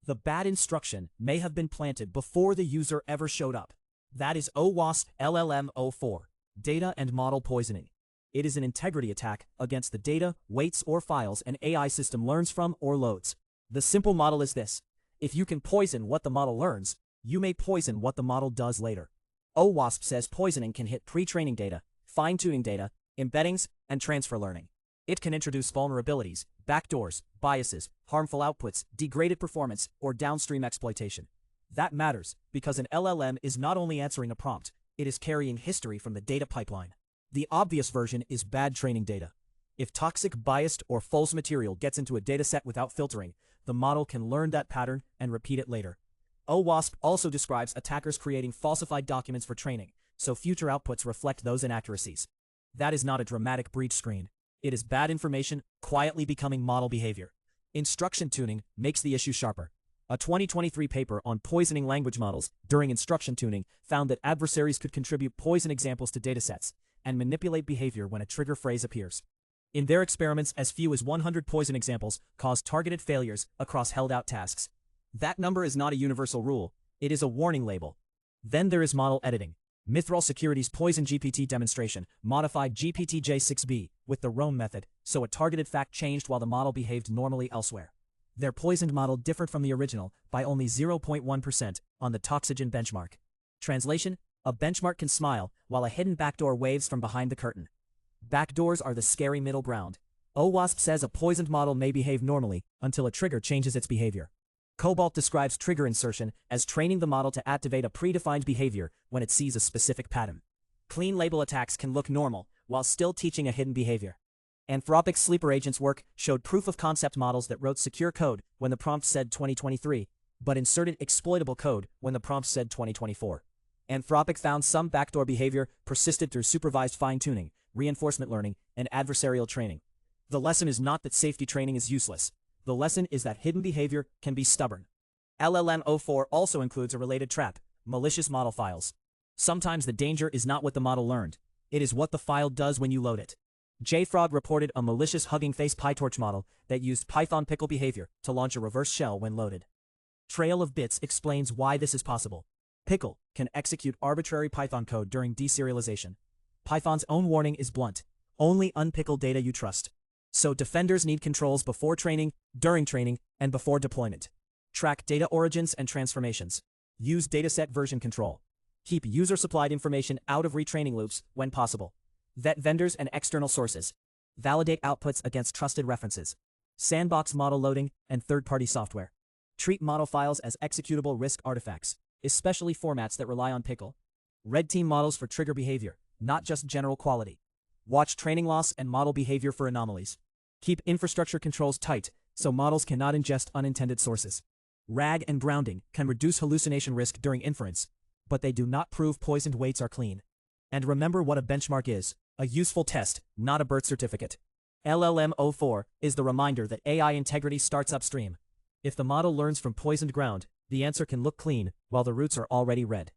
The bad instruction may have been planted before the user ever showed up. That is OWASP LLM04, data and model poisoning. It is an integrity attack against the data, weights, or files an AI system learns from or loads. The simple model is this: if you can poison what the model learns, you may poison what the model does later. OWASP says poisoning can hit pre-training data, fine-tuning data, embeddings, and transfer learning. It can introduce vulnerabilities, backdoors, biases, harmful outputs, degraded performance, or downstream exploitation. That matters because an LLM is not only answering a prompt, it is carrying history from the data pipeline. The obvious version is bad training data. If toxic, biased, or false material gets into a dataset without filtering, the model can learn that pattern and repeat it later. OWASP also describes attackers creating falsified documents for training, so future outputs reflect those inaccuracies. That is not a dramatic breach screen. It is bad information quietly becoming model behavior. Instruction tuning makes the issue sharper. A 2023 paper on poisoning language models during instruction tuning found that adversaries could contribute poison examples to datasets and manipulate behavior when a trigger phrase appears. In their experiments, as few as 100 poison examples caused targeted failures across held-out tasks. That number is not a universal rule, it is a warning label. Then there is model editing. Mithral Security's PoisonGPT demonstration modified GPT-J6b with the Rome method, so a targeted fact changed while the model behaved normally elsewhere. Their poisoned model differed from the original by only 0.1% on the Toxygen benchmark. Translation: a benchmark can smile while a hidden backdoor waves from behind the curtain. Backdoors are the scary middle ground. OWASP says a poisoned model may behave normally until a trigger changes its behavior. Cobalt describes trigger insertion as training the model to activate a predefined behavior when it sees a specific pattern. Clean label attacks can look normal while still teaching a hidden behavior. Anthropic's sleeper agents work showed proof-of-concept models that wrote secure code when the prompt said 2023, but inserted exploitable code when the prompt said 2024. Anthropic found some backdoor behavior persisted through supervised fine-tuning, reinforcement learning, and adversarial training. The lesson is not that safety training is useless. The lesson is that hidden behavior can be stubborn. LLM04 also includes a related trap: malicious model files. Sometimes the danger is not what the model learned. It is what the file does when you load it. JFrog reported a malicious Hugging Face PyTorch model that used Python pickle behavior to launch a reverse shell when loaded. Trail of Bits explains why this is possible. Pickle can execute arbitrary Python code during deserialization. Python's own warning is blunt: only unpickled data you trust. So defenders need controls before training, during training, and before deployment. Track data origins and transformations. Use dataset version control. Keep user-supplied information out of retraining loops when possible. Vet vendors and external sources. Validate outputs against trusted references. Sandbox model loading and third-party software. Treat model files as executable-risk artifacts, especially formats that rely on pickle. Red team models for trigger behavior, not just general quality. Watch training loss and model behavior for anomalies. Keep infrastructure controls tight so models cannot ingest unintended sources. RAG and grounding can reduce hallucination risk during inference, but they do not prove poisoned weights are clean. And remember what a benchmark is: a useful test, not a birth certificate. LLM04 is the reminder that AI integrity starts upstream. If the model learns from poisoned ground, the answer can look clean while the roots are already red.